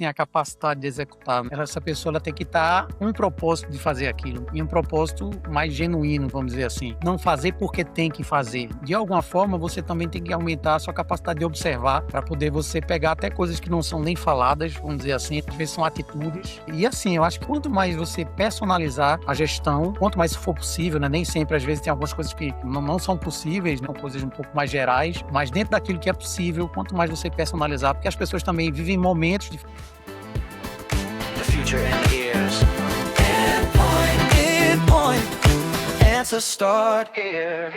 tem a capacidade de executar. Essa pessoa ela tem que estar com um propósito de fazer aquilo, e um propósito mais genuíno, vamos dizer assim. Não fazer porque tem que fazer. De alguma forma, você também tem que aumentar a sua capacidade de observar para poder você pegar até coisas que não são nem faladas, vamos dizer assim, às vezes são atitudes. E assim, eu acho que quanto mais você personalizar a gestão, quanto mais for possível, né? Nem sempre, às vezes, tem algumas coisas que não são possíveis, né? Coisas um pouco mais gerais, mas dentro daquilo que é possível, quanto mais você personalizar, porque as pessoas também vivem momentos de... The future and years. Pinpoint, answer start here.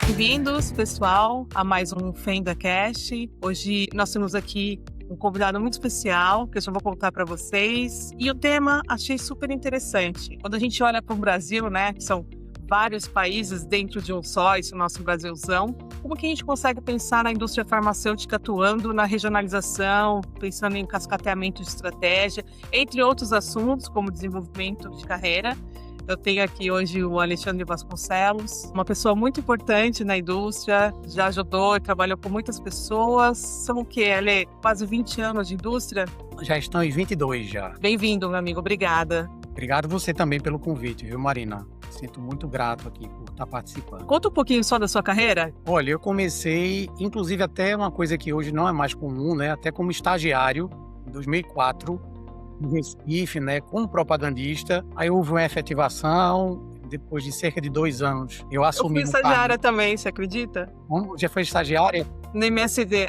Bem-vindos, pessoal, a mais um FendaCast. Hoje nós temos aqui um convidado muito especial, que eu já vou contar para vocês. E o tema achei super interessante. Quando a gente olha para o Brasil, né, que são vários países dentro de um só, esse nosso Brasilzão, como que a gente consegue pensar na indústria farmacêutica atuando na regionalização, pensando em cascateamento de estratégia, entre outros assuntos, como desenvolvimento de carreira. Eu tenho aqui hoje o Alexandre Vasconcelos, uma pessoa muito importante na indústria, já ajudou e trabalhou com muitas pessoas. São o quê, Ale? Quase 20 anos de indústria? Já estão em 22 já. Bem-vindo, meu amigo. Obrigada. Obrigado você também pelo convite, viu, Marina? Sinto muito grato aqui por estar participando. Conta um pouquinho só da sua carreira. Olha, eu comecei, inclusive até uma coisa que hoje não é mais comum, né? Até como estagiário, em 2004, no Recife, né? Como propagandista. Aí houve uma efetivação. Depois de cerca de 2 anos, eu assumi. Eu fui estagiária também, você acredita? Já foi estagiária? No MSD,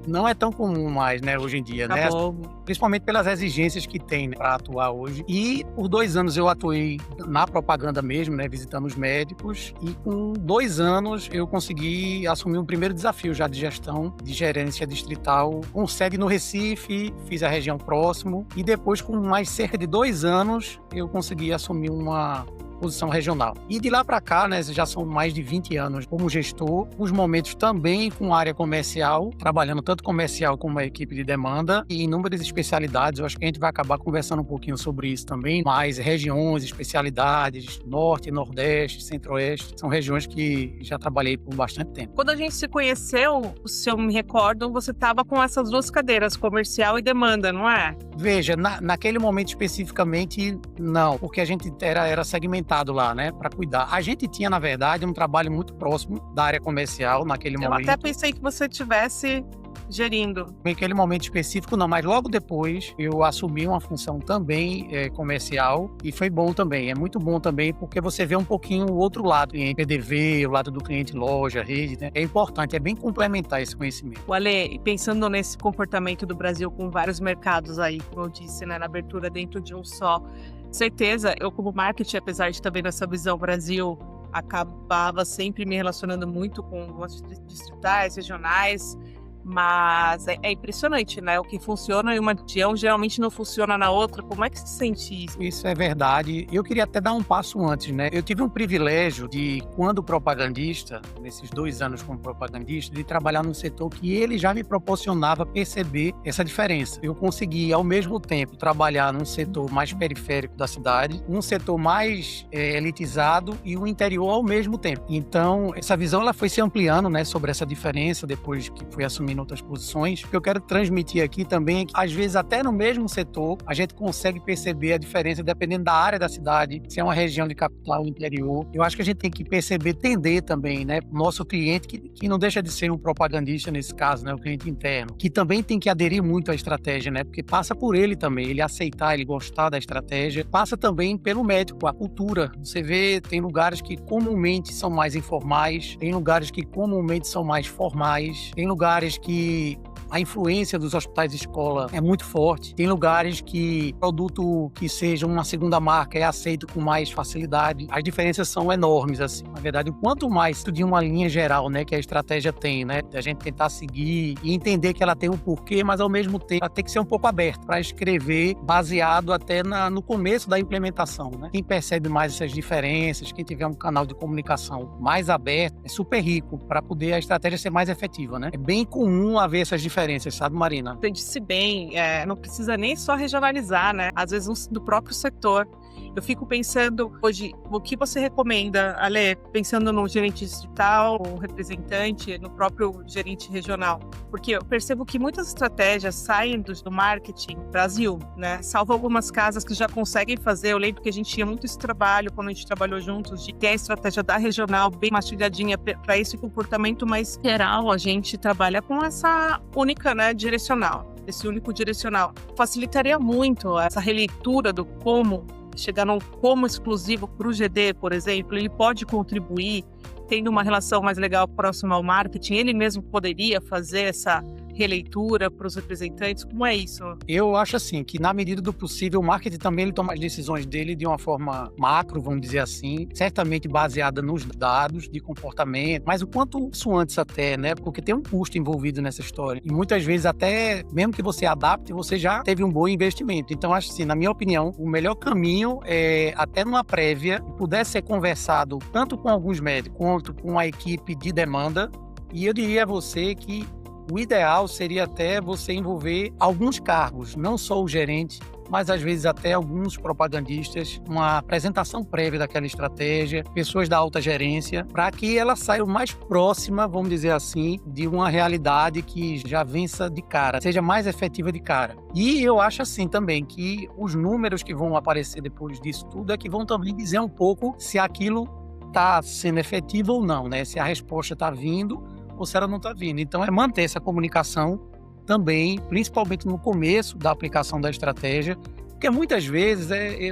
Não é tão comum mais, né, hoje em dia, tá né? bom. Principalmente pelas exigências que tem, né, para atuar hoje. E por 2 anos eu atuei na propaganda mesmo, né, visitando os médicos. E com 2 anos eu consegui assumir um primeiro desafio já de gestão, de gerência distrital, com sede no Recife, fiz a região próximo. E depois, com mais cerca de 2 anos, eu consegui assumir uma posição regional. E de lá para cá, né, já são mais de 20 anos como gestor, os momentos também com área comercial, trabalhando tanto comercial como a equipe de demanda e inúmeras especialidades. Eu acho que a gente vai acabar conversando um pouquinho sobre isso também, mais regiões, especialidades, Norte, Nordeste, Centro-Oeste, são regiões que já trabalhei por bastante tempo. Quando a gente se conheceu, se eu me recordo, você estava com essas 2 cadeiras, comercial e demanda, não é? Veja, naquele momento especificamente, não, porque a gente era segmentado lá, né, para cuidar. A gente tinha, na verdade, um trabalho muito próximo da área comercial naquele momento. Eu até pensei que você estivesse gerindo. Naquele momento específico, não, mas logo depois eu assumi uma função também comercial e foi bom também. É muito bom também porque você vê um pouquinho o outro lado, em PDV, o lado do cliente loja, rede, né? É importante, é bem complementar esse conhecimento. O Ale, pensando nesse comportamento do Brasil com vários mercados aí, como eu disse, né, na abertura dentro de um só, certeza, eu como marketing, apesar de estar vendo essa visão Brasil, acabava sempre me relacionando muito com as distritais, regionais, mas é impressionante, né? O que funciona em uma região geralmente não funciona na outra. Como é que se sente isso? Isso é verdade. Eu queria até dar um passo antes, né? Eu tive um privilégio de, quando propagandista, nesses 2 anos como propagandista, de trabalhar num setor que ele já me proporcionava perceber essa diferença. Eu consegui, ao mesmo tempo, trabalhar num setor mais periférico da cidade, um setor mais elitizado e o interior ao mesmo tempo. Então, essa visão ela foi se ampliando, né, sobre essa diferença depois que fui assumir em outras posições. O que eu quero transmitir aqui também é que, às vezes, até no mesmo setor, a gente consegue perceber a diferença dependendo da área da cidade, se é uma região de capital ou interior. Eu acho que a gente tem que perceber, entender também, né, o nosso cliente, que não deixa de ser um propagandista nesse caso, né, o cliente interno, que também tem que aderir muito à estratégia, né, porque passa por ele também, ele aceitar, ele gostar da estratégia, passa também pelo médico, a cultura. Você vê, tem lugares que comumente são mais informais, tem lugares que comumente são mais formais, tem lugares que a influência dos hospitais de escola é muito forte. Tem lugares que produto que seja uma segunda marca é aceito com mais facilidade. As diferenças são enormes, assim. Na verdade, quanto mais tu de uma linha geral, né, que a estratégia tem, né, da gente tentar seguir e entender que ela tem um porquê, mas ao mesmo tempo ela tem que ser um pouco aberta para escrever baseado até no começo da implementação, né? Quem percebe mais essas diferenças, quem tiver um canal de comunicação mais aberto, é super rico para poder a estratégia ser mais efetiva, né? É bem comum haver essas diferenças, sabe, Marina? Você disse bem, não precisa nem só regionalizar, né? Às vezes do próprio setor. Eu fico pensando hoje, o que você recomenda, Ale, pensando no gerente digital, o representante, no próprio gerente regional? Porque eu percebo que muitas estratégias saem do marketing Brasil, né? Salvo algumas casas que já conseguem fazer. Eu lembro que a gente tinha muito esse trabalho quando a gente trabalhou juntos, de ter a estratégia da regional bem mastigadinha para esse comportamento mais geral. A gente trabalha com essa única, né, direcional, esse único direcional. Facilitaria muito essa releitura do como, chegar num como exclusivo para o GD, por exemplo. Ele pode contribuir, tendo uma relação mais legal próxima ao marketing, ele mesmo poderia fazer essa releitura para os representantes? Como é isso? Eu acho assim, que na medida do possível, o marketing também ele toma as decisões dele de uma forma macro, vamos dizer assim, certamente baseada nos dados de comportamento, mas o quanto isso antes até, né? Porque tem um custo envolvido nessa história. E muitas vezes até, mesmo que você adapte, você já teve um bom investimento. Então, acho assim, na minha opinião, o melhor caminho é, até numa prévia, puder ser conversado tanto com alguns médicos quanto com a equipe de demanda. E eu diria a você que o ideal seria até você envolver alguns cargos, não só o gerente, mas às vezes até alguns propagandistas, uma apresentação prévia daquela estratégia, pessoas da alta gerência, para que ela saia o mais próxima, vamos dizer assim, de uma realidade que já vença de cara, seja mais efetiva de cara. E eu acho assim também que os números que vão aparecer depois disso tudo é que vão também dizer um pouco se aquilo está sendo efetivo ou não, né? Se a resposta está vindo ou se ela não está vindo. Então, é manter essa comunicação também, principalmente no começo da aplicação da estratégia, porque muitas vezes,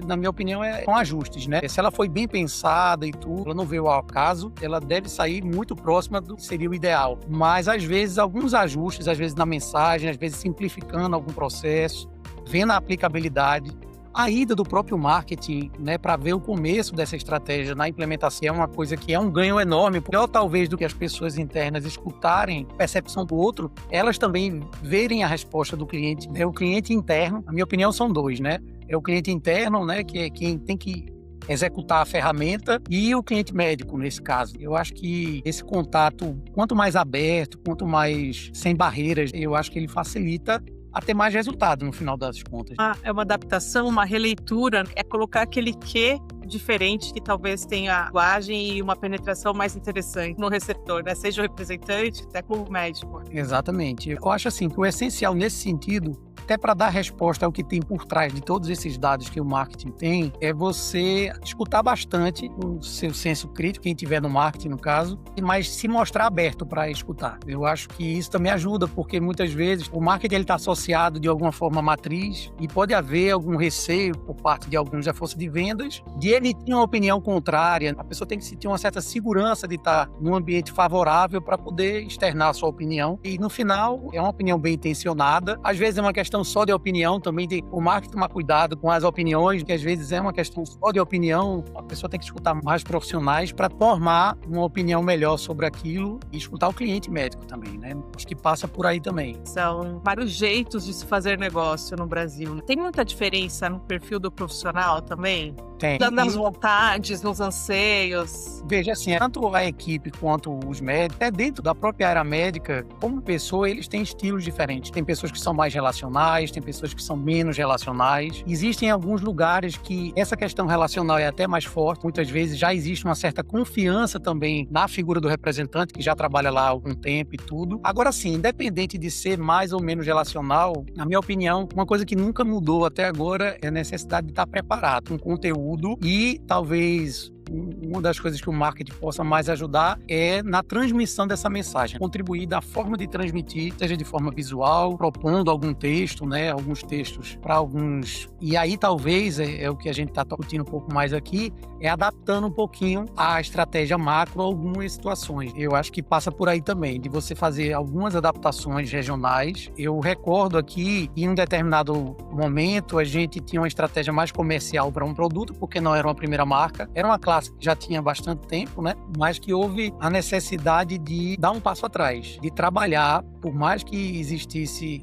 na minha opinião, são ajustes, né? Se ela foi bem pensada e tudo, ela não veio ao acaso, ela deve sair muito próxima do que seria o ideal. Mas, às vezes, alguns ajustes, às vezes na mensagem, às vezes simplificando algum processo, vendo a aplicabilidade, a ida do próprio marketing, né, para ver o começo dessa estratégia na implementação é uma coisa que é um ganho enorme, pior talvez do que as pessoas internas escutarem a percepção do outro, elas também verem a resposta do cliente, né? O cliente interno, na minha opinião, são dois, né? É o cliente interno, né, que é quem tem que executar a ferramenta, e o cliente médico, nesse caso. Eu acho que esse contato, quanto mais aberto, quanto mais sem barreiras, eu acho que ele facilita a ter mais resultado no final das contas. É uma adaptação, uma releitura, é colocar aquele quê diferente que talvez tenha linguagem e uma penetração mais interessante no receptor, né? Seja o representante, até com o médico. Exatamente. Eu acho assim que o essencial nesse sentido, até para dar resposta ao que tem por trás de todos esses dados que o marketing tem, é você escutar bastante o seu senso crítico, quem tiver no marketing, no caso, mas se mostrar aberto para escutar. Eu acho que isso também ajuda, porque muitas vezes o marketing está associado de alguma forma à matriz e pode haver algum receio por parte de alguns da força de vendas de emitir uma opinião contrária. A pessoa tem que sentir uma certa segurança de estar num ambiente favorável para poder externar a sua opinião. E no final, é uma opinião bem intencionada. Às vezes é uma questão só de opinião, também de o marketing tomar cuidado com as opiniões, que às vezes é uma questão só de opinião. A pessoa tem que escutar mais profissionais para formar uma opinião melhor sobre aquilo e escutar o cliente médico também, né? Acho que passa por aí também. São vários jeitos de se fazer negócio no Brasil. Tem muita diferença no perfil do profissional também? Tem. Nas vontades, nos anseios. Veja assim, tanto a equipe quanto os médicos, até dentro da própria área médica, como pessoa, eles têm estilos diferentes. Tem pessoas que são mais relacionais, tem pessoas que são menos relacionais. Existem alguns lugares que essa questão relacional é até mais forte. Muitas vezes já existe uma certa confiança também na figura do representante, que já trabalha lá há algum tempo e tudo. Agora sim, independente de ser mais ou menos relacional, na minha opinião, uma coisa que nunca mudou até agora é a necessidade de estar preparado com conteúdo e talvez uma das coisas que o marketing possa mais ajudar é na transmissão dessa mensagem, contribuir da forma de transmitir, seja de forma visual, propondo algum texto, né, alguns textos para alguns, e aí talvez é o que a gente está discutindo um pouco mais aqui, é adaptando um pouquinho a estratégia macro a algumas situações. Eu acho que passa por aí também, de você fazer algumas adaptações regionais. Eu recordo aqui, em um determinado momento, a gente tinha uma estratégia mais comercial para um produto, porque não era uma primeira marca, era uma classe que já tinha bastante tempo, né? Mas que houve a necessidade de dar um passo atrás, de trabalhar, por mais que existisse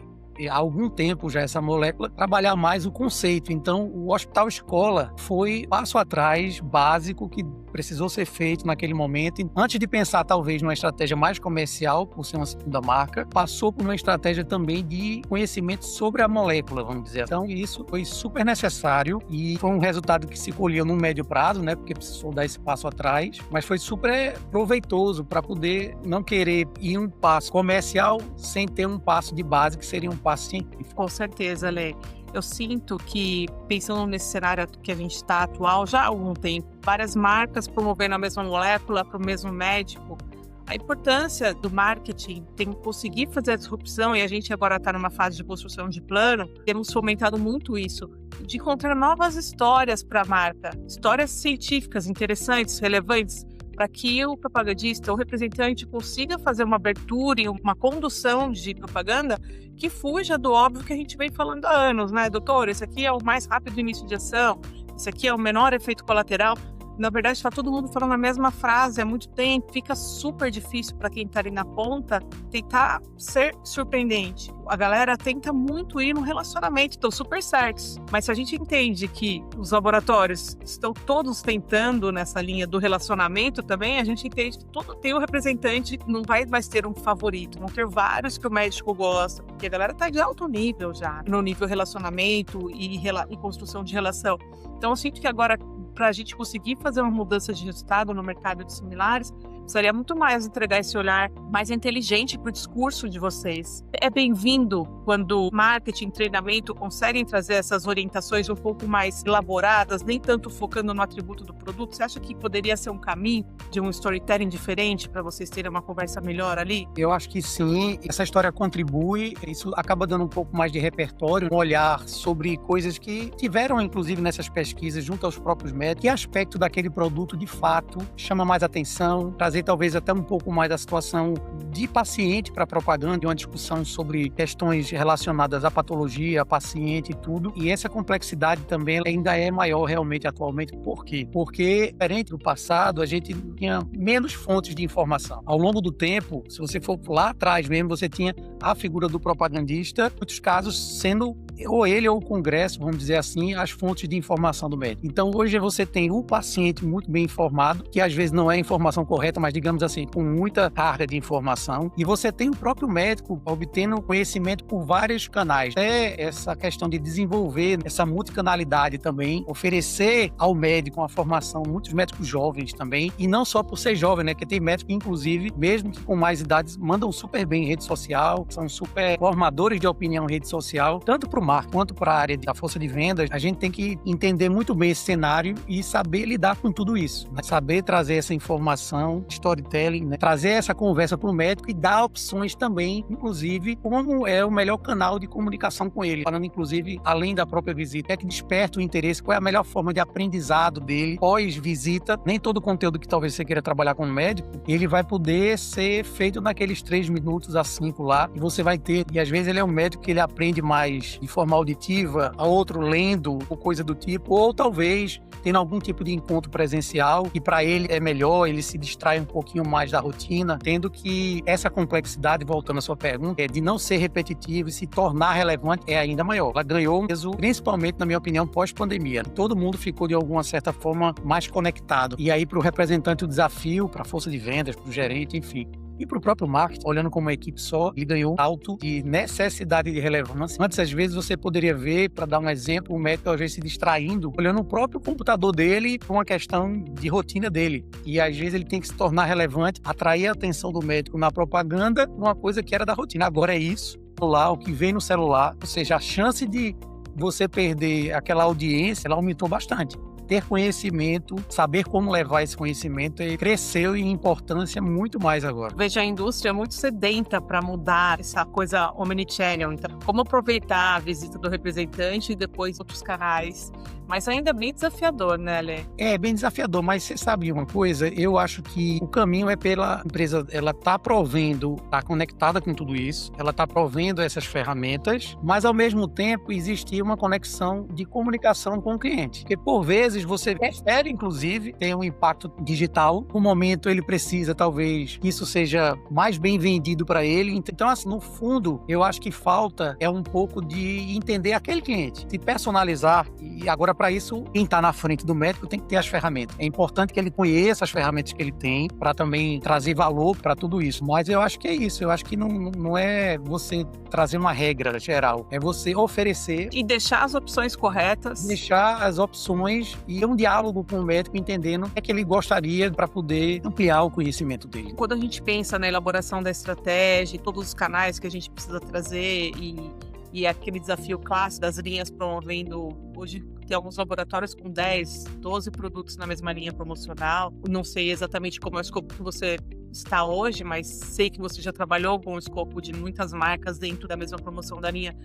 há algum tempo já essa molécula, trabalhar mais o conceito. Então, o Hospital Escola foi passo atrás, básico, que precisou ser feito naquele momento. Antes de pensar, talvez, numa estratégia mais comercial, por ser uma segunda marca, passou por uma estratégia também de conhecimento sobre a molécula, vamos dizer. Então, isso foi super necessário e foi um resultado que se colheu no médio prazo, né? Porque precisou dar esse passo atrás, mas foi super proveitoso para poder não querer ir um passo comercial sem ter um passo de base, que seria um passo científico. Com certeza, Lê. Eu sinto que, pensando nesse cenário que a gente está atual já há algum tempo, várias marcas promovendo a mesma molécula para o mesmo médico, a importância do marketing tem que conseguir fazer a disrupção, e a gente agora está numa fase de construção de plano, temos fomentado muito isso, de encontrar novas histórias para a marca, histórias científicas interessantes, relevantes, para que o propagandista, o representante, consiga fazer uma abertura e uma condução de propaganda que fuja do óbvio que a gente vem falando há anos, né, doutor? Esse aqui é o mais rápido início de ação, esse aqui é o menor efeito colateral. Na verdade, está todo mundo falando a mesma frase há muito tempo, fica super difícil para quem está ali na ponta tentar ser surpreendente. A galera tenta muito ir no relacionamento, estão super certos. Mas se a gente entende que os laboratórios estão todos tentando nessa linha do relacionamento também, a gente entende que todo tem um representante, não vai mais ter um favorito, vão ter vários que o médico gosta, porque a galera está de alto nível já, no nível relacionamento e construção de relação. Então eu sinto que agora, para a gente conseguir fazer uma mudança de resultado no mercado de similares, precisaria muito mais entregar esse olhar mais inteligente para o discurso de vocês. É bem-vindo quando marketing, treinamento conseguem trazer essas orientações um pouco mais elaboradas, nem tanto focando no atributo do produto. Você acha que poderia ser um caminho de um storytelling diferente para vocês terem uma conversa melhor ali? Eu acho que sim, essa história contribui, isso acaba dando um pouco mais de repertório, um olhar sobre coisas que tiveram, inclusive, nessas pesquisas junto aos próprios médicos. Que aspecto daquele produto, de fato, chama mais atenção, trazer talvez até um pouco mais da situação de paciente para a propaganda, uma discussão sobre questões relacionadas à patologia, a paciente e tudo. E essa complexidade também ainda é maior realmente atualmente. Por quê? Porque, diferente do passado, a gente tinha menos fontes de informação. Ao longo do tempo, se você for lá atrás mesmo, você tinha a figura do propagandista, em muitos casos sendo ou ele ou o congresso, vamos dizer assim, as fontes de informação do médico. Então, hoje você tem o paciente muito bem informado, que às vezes não é a informação correta, mas digamos assim, com muita carga de informação, e você tem o próprio médico obtendo conhecimento por vários canais. É essa questão de desenvolver essa multicanalidade também, oferecer ao médico uma formação, muitos médicos jovens também, e não só por ser jovem, né, que tem médicos que, inclusive, mesmo que com mais idades, mandam super bem em rede social, são super formadores de opinião em rede social, tanto para o marketing quanto para a área da força de vendas. A gente tem que entender muito bem esse cenário e saber lidar com tudo isso, né? Saber trazer essa informação, storytelling, né? Trazer essa conversa para o médico e dar opções também, inclusive, como é o melhor canal de comunicação com ele. Falando, inclusive, além da própria visita, é que desperta o interesse, qual é a melhor forma de aprendizado dele pós-visita. Nem todo o conteúdo que talvez você queira trabalhar com o médico, ele vai poder ser feito naqueles 3 minutos a 5 lá, e você vai ter, e às vezes ele é um médico que ele aprende mais de forma auditiva, a outro lendo, ou coisa do tipo, ou talvez tendo algum tipo de encontro presencial, e para ele é melhor, ele se distrai um pouquinho mais da rotina, tendo que essa complexidade, voltando à sua pergunta, de não ser repetitivo e se tornar relevante é ainda maior. Ela ganhou um peso, principalmente, na minha opinião, pós-pandemia. Todo mundo ficou, de alguma certa forma, mais conectado. E aí, para o representante, o desafio, para a força de vendas, para o gerente, enfim. E para o próprio marketing, olhando como uma equipe só, ele ganhou um salto de necessidade de relevância. Antes, às vezes, você poderia ver, para dar um exemplo, o médico às vezes se distraindo, olhando o próprio computador dele por uma questão de rotina dele. E às vezes ele tem que se tornar relevante, atrair a atenção do médico na propaganda, uma coisa que era da rotina. Agora é isso, lá, o que vem no celular, ou seja, a chance de você perder aquela audiência, ela aumentou bastante. Ter conhecimento, saber como levar esse conhecimento, cresceu em importância muito mais agora. Veja, a indústria é muito sedenta para mudar essa coisa omnichannel. Então, como aproveitar a visita do representante e depois outros canais? Mas ainda é bem desafiador, né, Lê? É bem desafiador, mas você sabe uma coisa? Eu acho que o caminho é pela empresa, ela tá provendo, tá conectada com tudo isso, ela tá provendo essas ferramentas, mas ao mesmo tempo existir uma conexão de comunicação com o cliente. Porque por vezes vezes você prefere, inclusive, ter um impacto digital. No momento ele precisa, talvez, que isso seja mais bem vendido para ele. Então, assim, no fundo, eu acho que falta um pouco de entender aquele cliente, se personalizar. E agora, para isso, quem está na frente do médico tem que ter as ferramentas. É importante que ele conheça as ferramentas que ele tem para também trazer valor para tudo isso. Mas eu acho que é isso. Eu acho que não é você trazer uma regra geral. É você oferecer e deixar as opções corretas. Deixar as opções e um diálogo com o médico, entendendo o que é que ele gostaria para poder ampliar o conhecimento dele. Quando a gente pensa na elaboração da estratégia, todos os canais que a gente precisa trazer e aquele desafio clássico das linhas promovendo, hoje tem alguns laboratórios com 10, 12 produtos na mesma linha promocional. Não sei exatamente como é o escopo que você está hoje, mas sei que você já trabalhou com o escopo de muitas marcas dentro da mesma promoção da linha.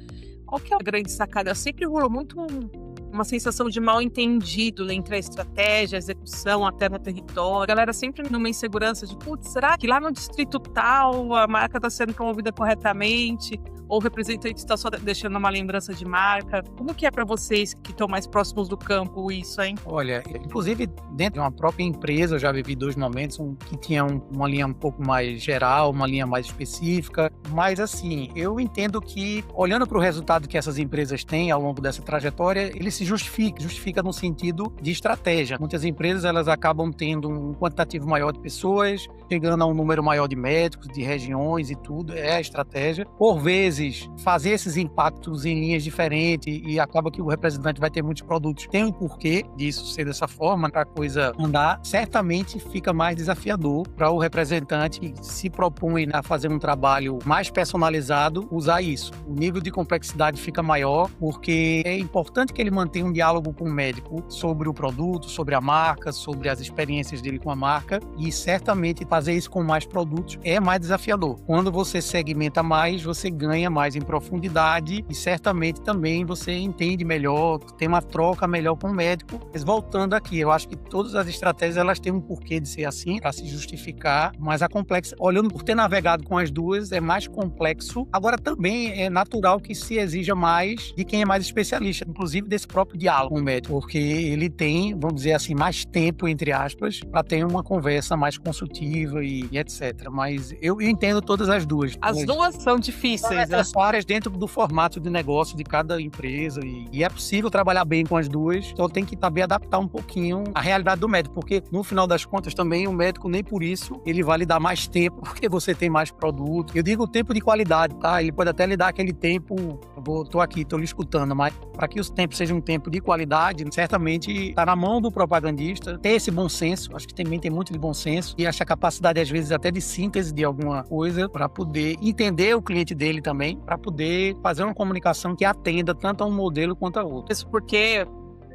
Qual que é a grande sacada? Sempre rolou muito uma sensação de mal entendido entre a estratégia, a execução, até no território. A galera sempre numa insegurança de, putz, será que lá no distrito tal a marca está sendo promovida corretamente? Ou o representante está só deixando uma lembrança de marca? Como que é para vocês que estão mais próximos do campo isso, hein? Olha, inclusive dentro de uma própria empresa eu já vivi 2 momentos, que tinha uma linha um pouco mais geral, uma linha mais específica, mas assim, eu entendo que olhando para o resultado que essas empresas têm ao longo dessa trajetória, ele se justifica no sentido de estratégia. Muitas empresas elas acabam tendo um quantitativo maior de pessoas, chegando a um número maior de médicos, de regiões e tudo, é a estratégia. Por vezes, fazer esses impactos em linhas diferentes e acaba que o representante vai ter muitos produtos. Tem um porquê disso ser dessa forma, para a coisa andar. Certamente fica mais desafiador para o representante que se propõe a fazer um trabalho mais personalizado, usar isso. O nível de complexidade fica maior, porque é importante que ele mantenha um diálogo com o médico sobre o produto, sobre a marca, sobre as experiências dele com a marca, e certamente fazer isso com mais produtos é mais desafiador. Quando você segmenta mais, você ganha mais em profundidade e certamente também você entende melhor, tem uma troca melhor com o médico. Mas voltando aqui, eu acho que todas as estratégias elas têm um porquê de ser assim, para se justificar, mas a complexa, olhando por ter navegado com as duas, é mais complexo. Agora também é natural que se exija mais de quem é mais especialista, inclusive desse próprio diálogo com o médico, porque ele tem, vamos dizer assim, mais tempo, entre aspas, para ter uma conversa mais consultiva e etc. Mas eu entendo todas as duas. As duas são difíceis, né? As áreas dentro do formato de negócio de cada empresa e é possível trabalhar bem com as duas, só tem que saber adaptar um pouquinho a realidade do médico, porque no final das contas também o médico nem por isso ele vai lhe dar mais tempo, porque você tem mais produto. Eu digo tempo de qualidade, tá? Ele pode até lhe dar aquele tempo, tô aqui, tô lhe escutando, mas para que os tempos sejam um tempo de qualidade, certamente está na mão do propagandista ter esse bom senso. Acho que também tem muito de bom senso e essa capacidade às vezes até de síntese de alguma coisa para poder entender o cliente dele também, para poder fazer uma comunicação que atenda tanto a um modelo quanto a outro. Isso porque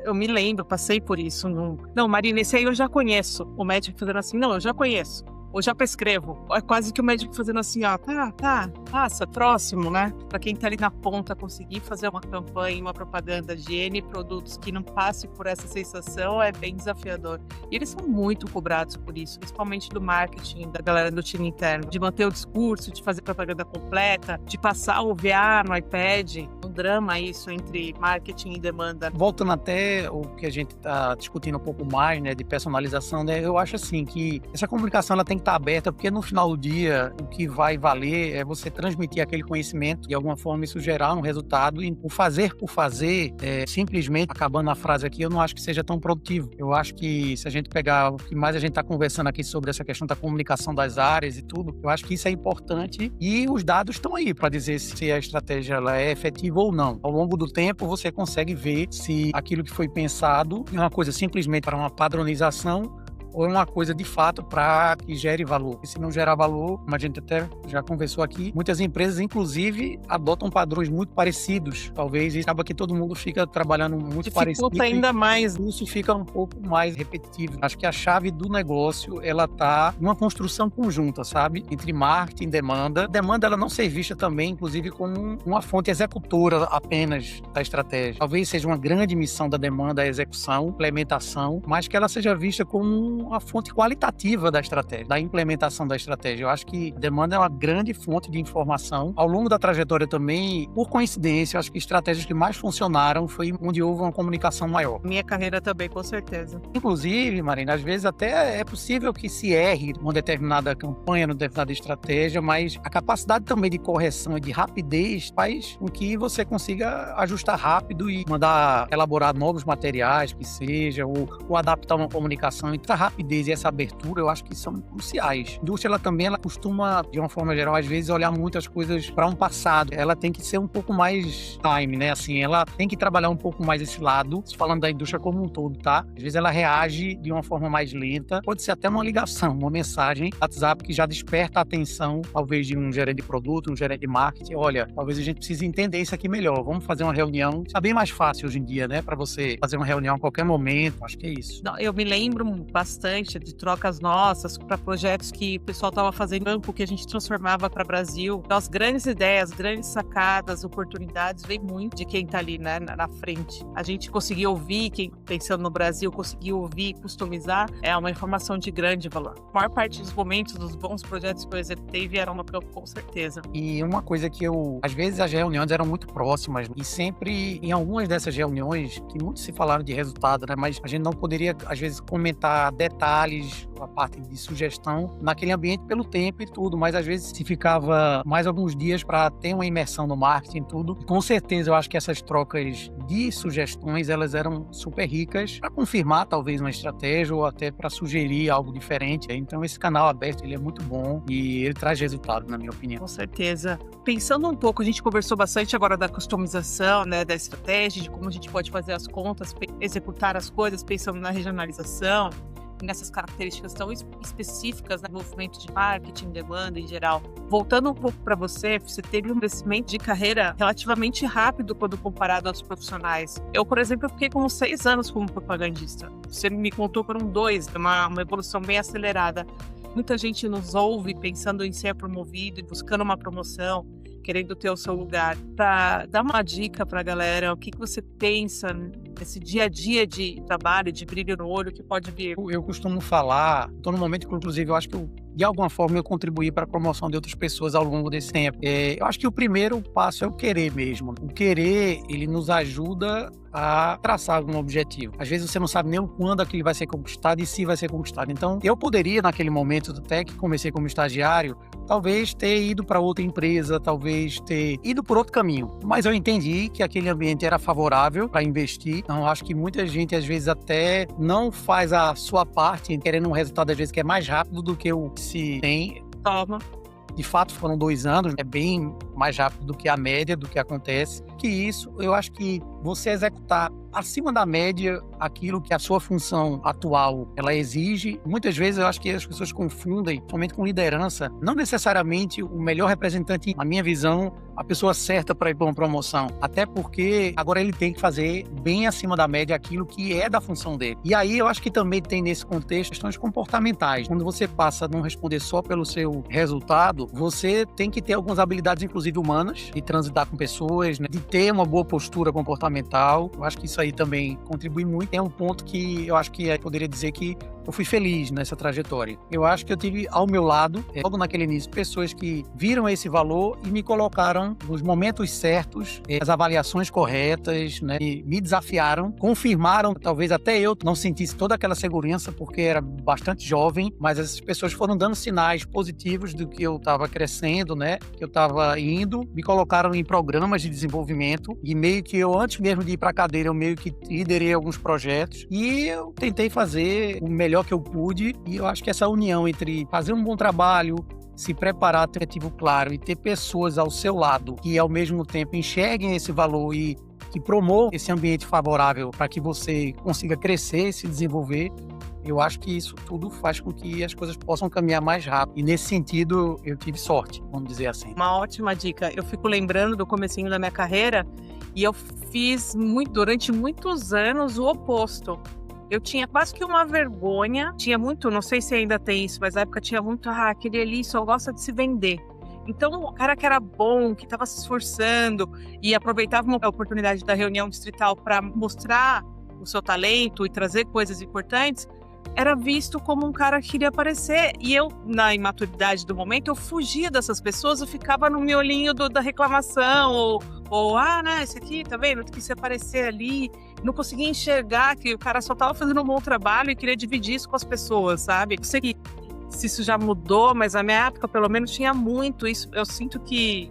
eu me lembro, passei por isso. Não, Marina, esse aí eu já conheço. O médico fazendo assim, não, eu já conheço. Ou já prescrevo. É quase que o médico fazendo assim, ó, tá, passa, próximo, né? Pra quem tá ali na ponta conseguir fazer uma campanha, uma propaganda de N produtos que não passe por essa sensação é bem desafiador. E eles são muito cobrados por isso, principalmente do marketing, da galera do time interno, de manter o discurso, de fazer propaganda completa, de passar o VA no iPad. Um drama isso entre marketing e demanda. Voltando até o que a gente tá discutindo um pouco mais, né, de personalização, né? Eu acho assim que essa comunicação ela tem que estar aberta, porque no final do dia o que vai valer é você transmitir aquele conhecimento, de alguma forma isso gerar um resultado, e o fazer por fazer, simplesmente, acabando a frase aqui, eu não acho que seja tão produtivo. Eu acho que se a gente pegar o que mais a gente está conversando aqui sobre essa questão da comunicação das áreas e tudo, eu acho que isso é importante e os dados estão aí para dizer se a estratégia ela é efetiva ou não. Ao longo do tempo você consegue ver se aquilo que foi pensado é uma coisa simplesmente para uma padronização ou é uma coisa de fato para que gere valor. E se não gerar valor, como a gente até já conversou aqui, muitas empresas, inclusive, adotam padrões muito parecidos, talvez, e acaba que todo mundo fica trabalhando muito parecido. Dificulta ainda mais. Isso fica um pouco mais repetitivo. Acho que a chave do negócio, ela tá numa construção conjunta, sabe? Entre marketing e demanda. Demanda, ela não ser vista também, inclusive, como uma fonte executora apenas da estratégia. Talvez seja uma grande missão da demanda a execução, implementação, mas que ela seja vista como uma fonte qualitativa da estratégia, da implementação da estratégia. Eu acho que demanda é uma grande fonte de informação. Ao longo da trajetória também, por coincidência, eu acho que estratégias que mais funcionaram foi onde houve uma comunicação maior. Minha carreira também, com certeza. Inclusive, Marina, às vezes até é possível que se erre uma determinada campanha, uma determinada estratégia, mas a capacidade também de correção e de rapidez faz com que você consiga ajustar rápido e mandar elaborar novos materiais, que seja, ou adaptar uma comunicação. Então, essa rapidez e essa abertura, eu acho que são cruciais. A indústria, ela costuma, de uma forma geral, às vezes, olhar muitas coisas para um passado. Ela tem que ser um pouco mais time, né? Assim, ela tem que trabalhar um pouco mais esse lado, falando da indústria como um todo, tá? Às vezes ela reage de uma forma mais lenta, pode ser até uma ligação, uma mensagem WhatsApp que já desperta a atenção, talvez de um gerente de produto, um gerente de marketing. Olha, talvez a gente precise entender isso aqui melhor, vamos fazer uma reunião. Está bem mais fácil hoje em dia, né? Para você fazer uma reunião a qualquer momento, acho que é isso. Não, eu me lembro bastante de trocas nossas para projetos que o pessoal estava fazendo, que a gente transformava para o Brasil. Então, as grandes ideias, grandes sacadas, oportunidades, vem muito de quem está ali, né, na frente. A gente conseguir ouvir, quem pensando no Brasil, conseguir ouvir e customizar, é uma informação de grande valor. A maior parte dos momentos, dos bons projetos que eu executei vieram no campo, com certeza. E uma coisa que às vezes as reuniões eram muito próximas e sempre em algumas dessas reuniões, que muito se falaram de resultado, né, mas a gente não poderia, às vezes, comentar detalhes, a parte de sugestão naquele ambiente pelo tempo e tudo, mas às vezes se ficava mais alguns dias para ter uma imersão no marketing e tudo. E, com certeza, eu acho que essas trocas de sugestões, elas eram super ricas para confirmar talvez uma estratégia ou até para sugerir algo diferente. Então esse canal aberto, ele é muito bom e ele traz resultado, na minha opinião. Com certeza. Pensando um pouco, a gente conversou bastante agora da customização, né, da estratégia, de como a gente pode fazer as contas, executar as coisas, pensando na regionalização, nessas características tão específicas do movimento de marketing, demanda em geral. Voltando um pouco para você teve um crescimento de carreira relativamente rápido quando comparado aos profissionais. Eu, por exemplo, fiquei com 6 anos como propagandista. Você me contou que foram 2, uma evolução bem acelerada. Muita gente nos ouve pensando em ser promovido e buscando uma promoção, querendo ter o seu lugar. Para dar uma dica para a galera, o que você pensa nesse dia a dia de trabalho, de brilho no olho que pode vir? Eu costumo falar, estou no momento que, inclusive, eu acho que de alguma forma eu contribuí para a promoção de outras pessoas ao longo desse tempo. Eu acho que o primeiro passo é o querer mesmo. O querer, ele nos ajuda a traçar algum objetivo. Às vezes você não sabe nem quando aquilo vai ser conquistado e se vai ser conquistado. Então, eu poderia, naquele momento, até que comecei como estagiário, talvez ter ido para outra empresa, talvez ter ido por outro caminho. Mas eu entendi que aquele ambiente era favorável para investir. Então, acho que muita gente, às vezes, até não faz a sua parte, querendo um resultado, às vezes, que é mais rápido do que o que se tem. Toma. De fato, foram 2 anos, é bem mais rápido do que a média, do que acontece. Que isso, eu acho que você executar acima da média aquilo que a sua função atual ela exige. Muitas vezes eu acho que as pessoas confundem, somente com liderança, não necessariamente o melhor representante, na minha visão, a pessoa certa para ir para uma promoção. Até porque agora ele tem que fazer bem acima da média aquilo que é da função dele. E aí eu acho que também tem nesse contexto questões comportamentais. Quando você passa a não responder só pelo seu resultado, você tem que ter algumas habilidades, inclusive humanas, de transitar com pessoas, né? De ter uma boa postura comportamental. Eu acho que isso aí também contribui muito. Tem um ponto que eu acho que eu poderia dizer que eu fui feliz nessa trajetória. Eu acho que eu tive ao meu lado, logo naquele início, pessoas que viram esse valor e me colocaram nos momentos certos, as avaliações corretas, né, e me desafiaram, confirmaram, talvez até eu não sentisse toda aquela segurança porque era bastante jovem, mas essas pessoas foram dando sinais positivos do que eu estava crescendo, né, que eu estava indo, me colocaram em programas de desenvolvimento e meio que eu, antes mesmo de ir para a cadeira, eu meio que liderei alguns projetos e eu tentei fazer o melhor que eu pude, e eu acho que essa união entre fazer um bom trabalho, se preparar, ter um objetivo claro e ter pessoas ao seu lado que ao mesmo tempo enxerguem esse valor e que promovam esse ambiente favorável para que você consiga crescer e se desenvolver, eu acho que isso tudo faz com que as coisas possam caminhar mais rápido. E nesse sentido, eu tive sorte, vamos dizer assim. Uma ótima dica. Eu fico lembrando do comecinho da minha carreira e eu fiz durante muitos anos o oposto. Eu tinha quase que uma vergonha, tinha muito, não sei se ainda tem isso, mas na época tinha muito, aquele ali só gosta de se vender. Então, o cara que era bom, que estava se esforçando e aproveitava uma oportunidade da reunião distrital para mostrar o seu talento e trazer coisas importantes, era visto como um cara que queria aparecer. E eu, na imaturidade do momento, eu fugia dessas pessoas, eu ficava no miolinho da reclamação, né, esse aqui, tá vendo? Quis se aparecer ali, não conseguia enxergar que o cara só tava fazendo um bom trabalho e queria dividir isso com as pessoas, sabe? Eu sei que se isso já mudou, mas na minha época, pelo menos, tinha muito isso. Eu sinto que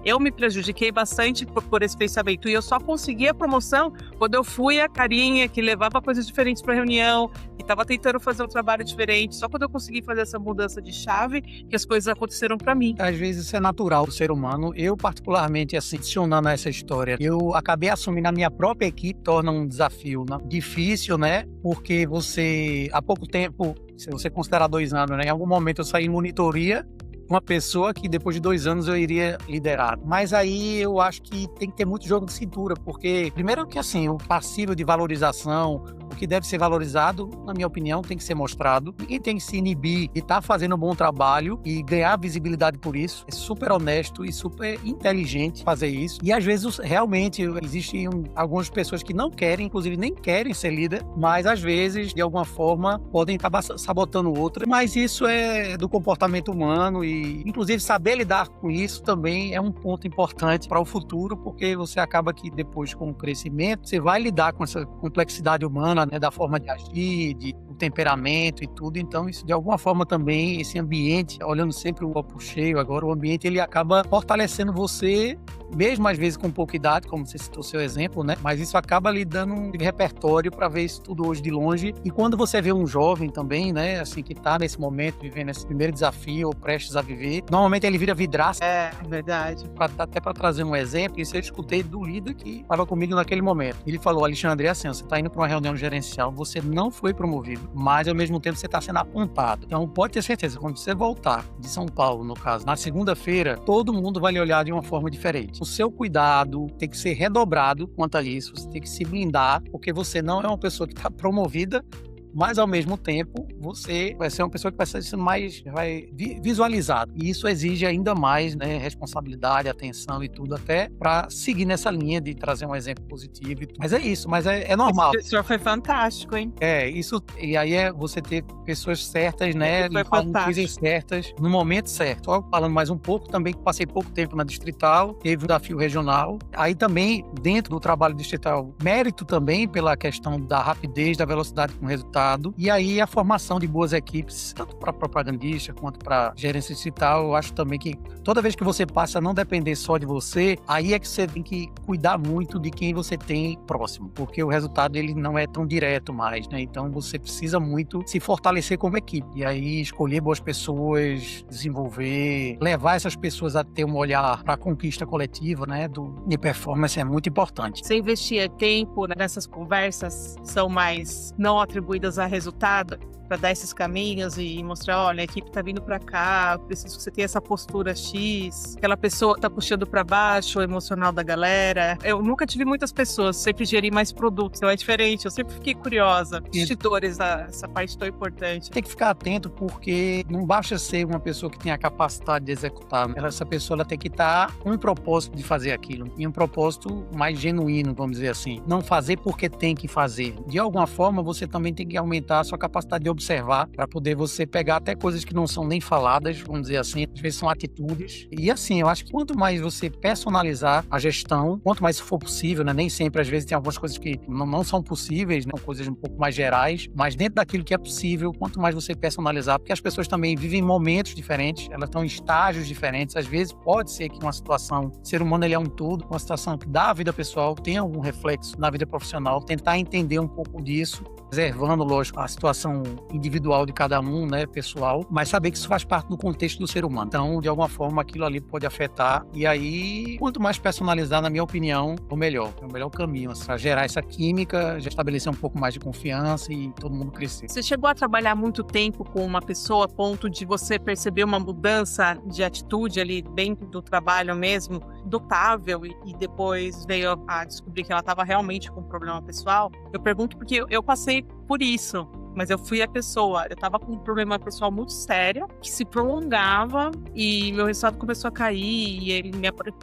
eu me prejudiquei bastante por esse pensamento. E eu só consegui a promoção quando eu fui a carinha que levava coisas diferentes para reunião, que estava tentando fazer um trabalho diferente. Só quando eu consegui fazer essa mudança de chave que as coisas aconteceram para mim. Às vezes isso é natural do ser humano. Eu, particularmente, assim, adicionando a essa história, eu acabei assumindo a minha própria equipe, torna um desafio, né? Difícil, né? Porque você, há pouco tempo, se você considerar 2 anos, né? Em algum momento eu saí em monitoria, uma pessoa que depois de 2 anos eu iria liderar. Mas aí eu acho que tem que ter muito jogo de cintura, porque primeiro que assim, o passível de valorização, o que deve ser valorizado, na minha opinião, tem que ser mostrado. Ninguém tem que se inibir de estar fazendo um bom trabalho e ganhar visibilidade por isso. É super honesto e super inteligente fazer isso. E às vezes realmente existem algumas pessoas que não querem, inclusive nem querem ser líder, mas às vezes, de alguma forma, podem estar sabotando outra. Mas isso é do comportamento humano e inclusive saber lidar com isso também é um ponto importante para o futuro, porque você acaba que depois com o crescimento, você vai lidar com essa complexidade humana, né, da forma de agir, do temperamento e tudo. Então isso de alguma forma também, esse ambiente, olhando sempre o copo cheio agora, o ambiente ele acaba fortalecendo você, mesmo às vezes com pouca idade, como você citou seu exemplo, né? Mas isso acaba lhe dando um repertório para ver isso tudo hoje de longe. E quando você vê um jovem também, né, assim, que está nesse momento, vivendo esse primeiro desafio, ou prestes a viver, normalmente ele vira vidraça. É, verdade. Até para trazer um exemplo, isso eu escutei do líder que estava comigo naquele momento. Ele falou: Alexandre, assim, você está indo para uma reunião gerencial, você não foi promovido, mas ao mesmo tempo você está sendo apontado. Então pode ter certeza, quando você voltar de São Paulo, no caso, na segunda-feira, todo mundo vai lhe olhar de uma forma diferente. O seu cuidado tem que ser redobrado quanto a isso, você tem que se blindar, porque você não é uma pessoa que está promovida, mas ao mesmo tempo você vai ser uma pessoa que vai ser mais visualizado. E isso exige ainda mais, né, responsabilidade, atenção e tudo, até para seguir nessa linha de trazer um exemplo positivo. Mas é isso, mas é normal. Esse senhor foi fantástico, hein? Isso, e aí é você ter pessoas certas, né, falando coisas certas, no momento certo. Só falando mais um pouco, também passei pouco tempo na Distrital, teve o desafio regional. Aí também, dentro do trabalho distrital, mérito também pela questão da rapidez, da velocidade com o resultado. E aí a formação de boas equipes, tanto para propagandista quanto para gerência digital, eu acho também que toda vez que você passa a não depender só de você, aí é que você tem que cuidar muito de quem você tem próximo, porque o resultado ele não é tão direto mais, né? Então você precisa muito se fortalecer como equipe. E aí escolher boas pessoas, desenvolver, levar essas pessoas a ter um olhar para a conquista coletiva, né, de performance é muito importante. Você investir tempo nessas conversas, são mais não atribuídas a resultado, para dar esses caminhos e mostrar, olha, a equipe tá vindo para cá, preciso que você tenha essa postura X, aquela pessoa tá puxando para baixo o emocional da galera. Eu nunca tive muitas pessoas, sempre geri mais produtos, então é diferente, eu sempre fiquei curiosa. Investidores, essa parte tão importante. Tem que ficar atento, porque não basta ser uma pessoa que tem a capacidade de executar, essa pessoa ela tem que estar com um propósito de fazer aquilo, e um propósito mais genuíno, vamos dizer assim. Não fazer porque tem que fazer. De alguma forma, você também tem que aumentar a sua capacidade de observar, para poder você pegar até coisas que não são nem faladas, vamos dizer assim, às vezes são atitudes. E assim, eu acho que quanto mais você personalizar a gestão, quanto mais for possível, né? Nem sempre, às vezes tem algumas coisas que não são possíveis, né? São coisas um pouco mais gerais, mas dentro daquilo que é possível, quanto mais você personalizar, porque as pessoas também vivem momentos diferentes, elas estão em estágios diferentes, às vezes pode ser que uma situação, o ser humano ele é um todo, uma situação que dá à vida pessoal, tem algum reflexo na vida profissional, tentar entender um pouco disso, reservando, lógico, a situação individual de cada um, né, pessoal, mas saber que isso faz parte do contexto do ser humano. Então, de alguma forma, aquilo ali pode afetar, e aí, quanto mais personalizar, na minha opinião, é o melhor caminho, para gerar essa química, já estabelecer um pouco mais de confiança e todo mundo crescer. Você chegou a trabalhar muito tempo com uma pessoa a ponto de você perceber uma mudança de atitude ali dentro do trabalho mesmo, notável, e depois veio a descobrir que ela estava realmente com um problema pessoal? Eu pergunto porque eu passei por isso, mas eu fui a pessoa, eu tava com um problema pessoal muito sério, que se prolongava, e meu resultado começou a cair, e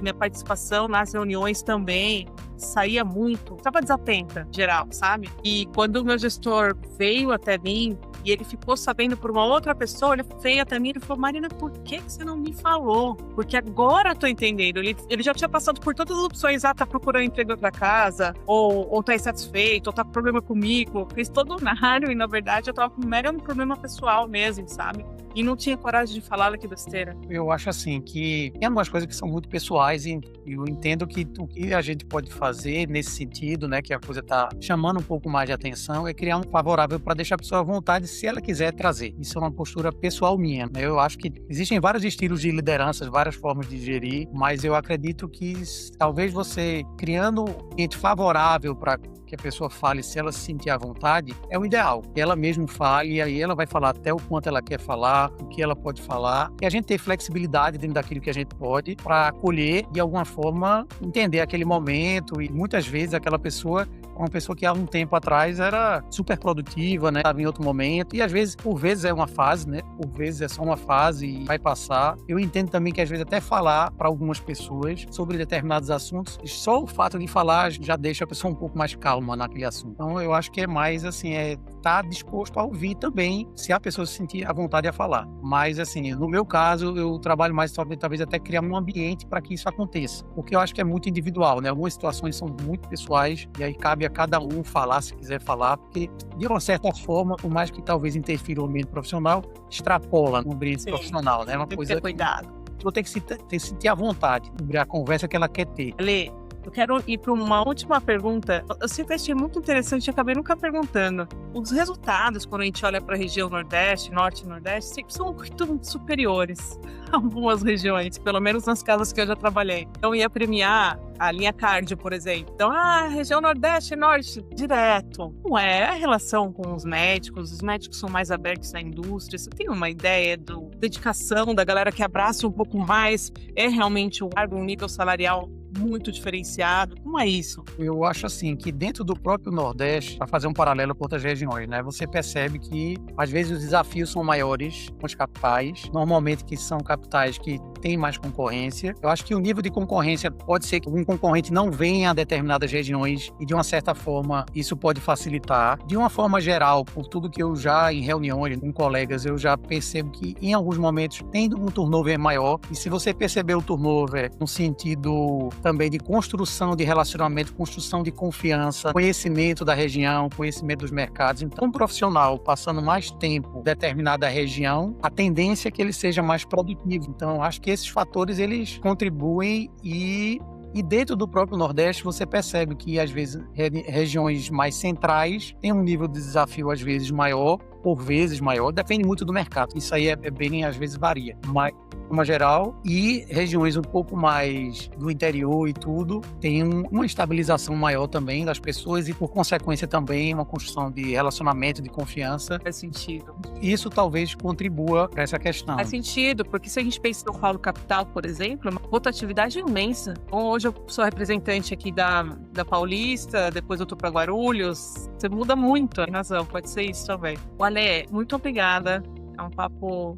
minha participação nas reuniões também. saía muito, estava desatenta, geral, sabe? E quando o meu gestor veio até mim, e ele ficou sabendo por uma outra pessoa, ele veio até mim e falou: Marina, por que você não me falou? Porque agora eu tô entendendo. Ele já tinha passado por todas as opções, tá procurando emprego em outra casa, ou tá insatisfeito, ou tá com problema comigo. Fez todo o cenário e, na verdade, eu tava com um mero problema pessoal mesmo, sabe? E não tinha coragem de falar, olha que besteira. Eu acho assim que tem algumas coisas que são muito pessoais e eu entendo que o que a gente pode fazer nesse sentido, né, que a coisa tá chamando um pouco mais de atenção, é criar um favorável para deixar a pessoa à vontade se ela quiser trazer. Isso é uma postura pessoal minha, né? Eu acho que existem vários estilos de lideranças, várias formas de gerir, mas eu acredito que talvez você criando um ambiente favorável para que a pessoa fale, se ela se sentir à vontade, é o ideal. Que ela mesma fale, e aí ela vai falar até o quanto ela quer falar, o que ela pode falar, e a gente ter flexibilidade dentro daquilo que a gente pode para acolher, de alguma forma, entender aquele momento, e muitas vezes aquela pessoa é uma pessoa que há um tempo atrás era super produtiva, né? Estava em outro momento, e às vezes, por vezes é uma fase, né? Por vezes é só uma fase e vai passar. Eu entendo também que às vezes até falar para algumas pessoas sobre determinados assuntos, só o fato de falar já deixa a pessoa um pouco mais calma naquele assunto. Então eu acho que é mais assim, estar disposto a ouvir também, se a pessoa se sentir à vontade a falar. Mas assim, no meu caso, eu trabalho mais talvez até criar um ambiente para que isso aconteça, porque eu acho que é muito individual, né? Algumas situações são muito pessoais e aí cabe a cada um falar se quiser falar, porque de uma certa forma, por mais que talvez interfira no ambiente profissional, extrapola no ambiente profissional, né? Uma Tem que coisa ter cuidado. que a pessoa tem que se sentir à vontade sobre a conversa que ela quer ter. Lê, eu quero ir para uma última pergunta. Eu sempre achei muito interessante e acabei nunca perguntando. Os resultados, quando a gente olha para a região Nordeste, Norte e Nordeste, sempre são muito superiores a algumas regiões, pelo menos nas casas que eu já trabalhei. Então, ia premiar a linha cardio, por exemplo. Então, região Nordeste e Norte, direto. Não é a relação com os médicos são mais abertos à indústria. Você tem uma ideia da dedicação da galera que abraça um pouco mais? É realmente um nível salarial muito diferenciado? Como é isso? Eu acho assim, que dentro do próprio Nordeste, para fazer um paralelo com outras regiões, né? Você percebe que, às vezes, os desafios são maiores com as capitais, normalmente que são capitais que têm mais concorrência. Eu acho que o nível de concorrência pode ser que um concorrente não venha a determinadas regiões e, de uma certa forma, isso pode facilitar. De uma forma geral, por tudo que eu já, em reuniões com colegas, eu já percebo que, em alguns momentos, tem um turnover maior. E se você perceber o turnover no sentido também de construção de relacionamento, construção de confiança, conhecimento da região, conhecimento dos mercados. Então, um profissional passando mais tempo em determinada região, a tendência é que ele seja mais produtivo. Então, acho que esses fatores, eles contribuem e dentro do próprio Nordeste, você percebe que, às vezes, regiões mais centrais têm um nível de desafio, às vezes, maior, por vezes maior, depende muito do mercado. Isso aí bem, às vezes, varia. Mas, de uma geral, e regiões um pouco mais do interior e tudo, tem uma estabilização maior também das pessoas e, por consequência, também uma construção de relacionamento, de confiança. Faz sentido. Isso talvez contribua para essa questão. Faz sentido, porque se a gente pensa no Paulo Capital, por exemplo, é uma rotatividade imensa. Então, hoje eu sou representante aqui da Paulista, depois eu tô para Guarulhos. Você muda muito a razão, pode ser isso também. Ale, muito obrigada. É um papo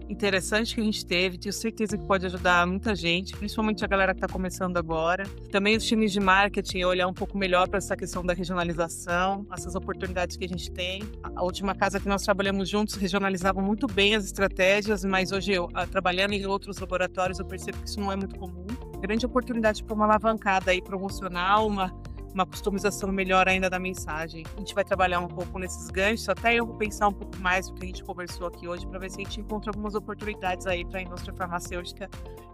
interessante que a gente teve, tenho certeza que pode ajudar muita gente, principalmente a galera que está começando agora. Também os times de marketing, olhar um pouco melhor para essa questão da regionalização, essas oportunidades que a gente tem. A última casa que nós trabalhamos juntos regionalizava muito bem as estratégias, mas hoje eu, trabalhando em outros laboratórios, eu percebo que isso não é muito comum. Grande oportunidade para uma alavancada aí promocional, uma customização melhor ainda da mensagem. A gente vai trabalhar um pouco nesses ganchos, até eu vou pensar um pouco mais do que a gente conversou aqui hoje, para ver se a gente encontra algumas oportunidades aí para a indústria farmacêutica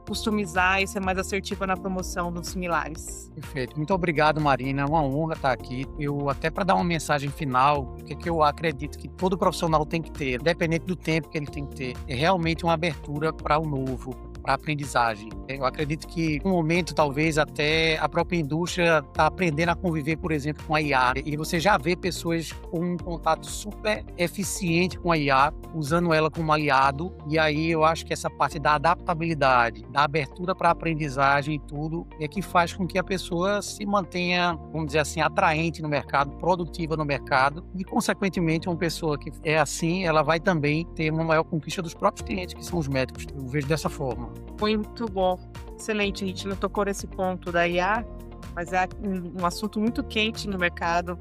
customizar e ser mais assertiva na promoção dos similares. Perfeito. Muito obrigado, Marina. É uma honra estar aqui. Eu, até para dar uma mensagem final, o que eu acredito que todo profissional tem que ter, independente do tempo que ele tem que ter, é realmente uma abertura para o novo, para a aprendizagem. Eu acredito que, no momento, talvez até a própria indústria está aprendendo a conviver, por exemplo, com a IA. E você já vê pessoas com um contato super eficiente com a IA, usando ela como aliado. E aí eu acho que essa parte da adaptabilidade, da abertura para a aprendizagem e tudo, é que faz com que a pessoa se mantenha, vamos dizer assim, atraente no mercado, produtiva no mercado. E, consequentemente, uma pessoa que é assim, ela vai também ter uma maior conquista dos próprios clientes, que são os médicos. Eu vejo dessa forma. Muito bom. Excelente, a gente não tocou nesse ponto da IA, mas é um assunto muito quente no mercado.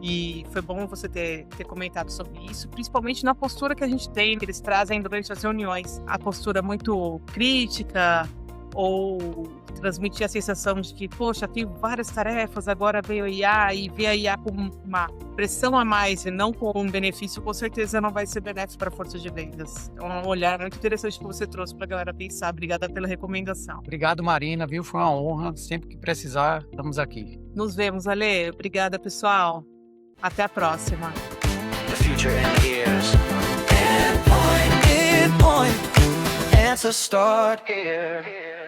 E foi bom você ter comentado sobre isso, principalmente na postura que a gente tem, que eles trazem durante as reuniões. A postura muito crítica, ou transmitir a sensação de que, poxa, tenho várias tarefas, agora veio a IA, e ver a IA como uma pressão a mais e não como um benefício, com certeza não vai ser benéfico para a força de vendas. Então, é um olhar muito interessante que você trouxe para a galera pensar. Obrigada pela recomendação. Obrigado, Marina, viu? Foi uma honra. Sempre que precisar, estamos aqui. Nos vemos, Ale. Obrigada, pessoal. Até a próxima. The future in ears. Endpoint, answer start here.